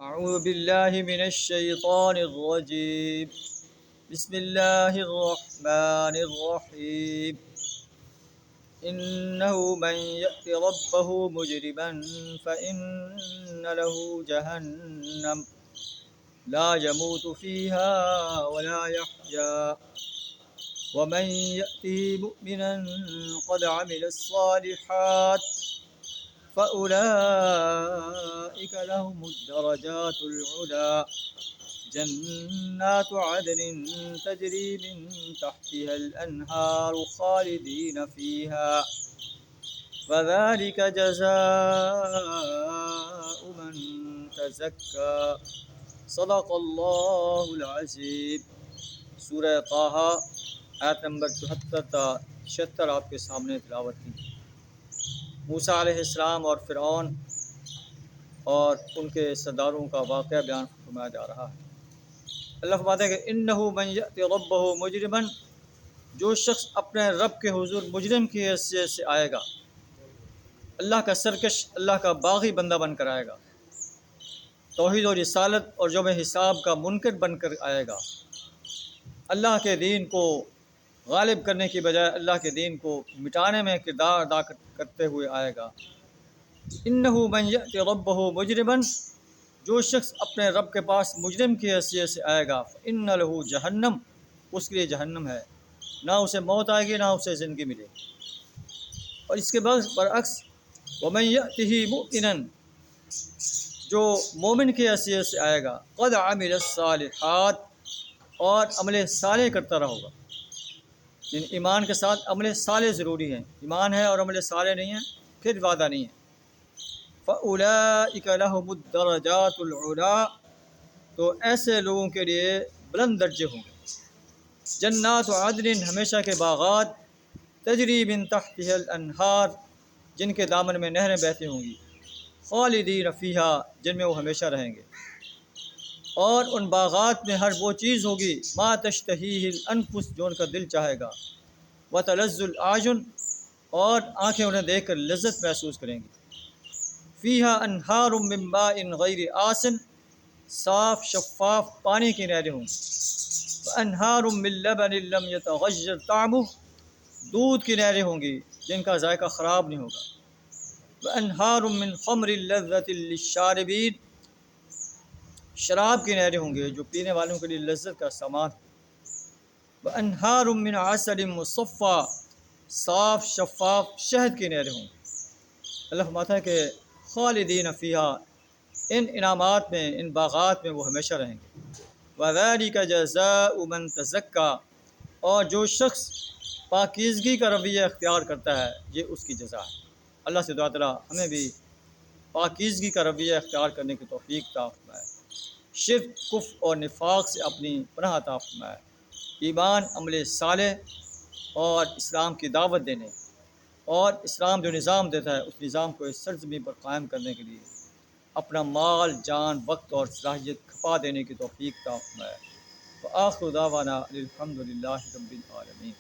أعوذ بالله من الشيطان الرجيم. بسم الله الرحمن الرحيم. إنه من يأت ربه مجرما فإن له جهنم لا يموت فيها ولا يحيا ومن يأته مؤمنا قد عمل الصالحات فأولئك لهم الدرجات العلى جنات عدن تجري من تحتها الأنهار خالدين فيها وذلك جزاء من تزكى صدق اللہ العظیم. سورہ طٰہٰ آیت نمبر 74 تا 76 آپ کے سامنے تلاوت کی. موسیٰ علیہ السلام اور فرعون اور ان کے سرداروں کا واقعہ بیان فرمایا جا رہا ہے. اللہ فرماتا ہے کہ انہ من یأت ربہ مجرما، جو شخص اپنے رب کے حضور مجرم کی حیثیت سے آئے گا، اللہ کا سرکش، اللہ کا باغی بندہ بن کر آئے گا، توحید و رسالت اور یوم حساب کا منکر بن کر آئے گا، اللہ کے دین کو غالب کرنے کی بجائے اللہ کے دین کو مٹانے میں کردار ادا کرتے ہوئے آئے گا. انہ من یأت ربہ مجرما، جو شخص اپنے رب کے پاس مجرم کی حیثیت سے آئے گا، فإن لہ جہنم، اس کے لیے جہنم ہے، نہ اسے موت آئے گی نہ اسے زندگی ملے گی. اور اس کے برعکس ومن یأتہ مؤمنا، جو مومن کی حیثیت سے آئے گا، قد عمل الصالحات، اور عمل صالح کرتا رہے گا. یعنی ایمان کے ساتھ عمل صالح ضروری ہے، ایمان ہے اور عمل صالح نہیں ہے پھر وعدہ نہیں ہے. فَأُولَئِكَ لَهُمُ الدَّرَجَاتُ الْعُلَىٰ، تو ایسے لوگوں کے لیے بلند درجے ہوں گے. جنات عدن، ہمیشہ کے باغات، تجری من تحتها الانہار، جن کے دامن میں نہریں بہتی ہوں گی، خالدین فیہا، جن میں وہ ہمیشہ رہیں گے. اور ان باغات میں ہر وہ چیز ہوگی ما تشتہیہ الانفس، جو ان کا دل چاہے گا، وتلذ الاعین، اور آنکھیں انہیں دیکھ کر لذت محسوس کریں گی. فیہا انہار من ماء غیر آسن، صاف شفاف پانی کی نہریں ہوں گی. وانہار من لبن لم یتغیر طعمہ، دودھ کی نہریں ہوں گی جن کا ذائقہ خراب نہیں ہوگا. وانہار من خمر لذۃ للشاربین، شراب کی نہریں ہوں گی جو پینے والوں کے لیے لذت کا سامان. وانہار من عسل مصفی، صاف شفاف شہد کی نہریں ہوں گی. اللہ فرماتا ہے کہ خالدین فیہا، ان انعامات میں، ان باغات میں وہ ہمیشہ رہیں گے. وذالک جزاء من تزکیٰ، اور جو شخص پاکیزگی کا رویہ اختیار کرتا ہے یہ اس کی جزا ہے. اللہ سے دعا تعالیٰ ہمیں بھی پاکیزگی کا رویہ اختیار کرنے کی توفیق عطا فرمائے، شرک، کفر اور نفاق سے اپنی پناہ عطا فرمائے، ایمان، عمل صالح اور اسلام کی دعوت دینے اور اسلام جو نظام دیتا ہے اس نظام کو اس سرزمین پر قائم کرنے کے لیے اپنا مال، جان، وقت اور صلاحیت کھپا دینے کی توفیق عطا فرمائے. وآخر دعوانا الحمد للہ رب العالمین.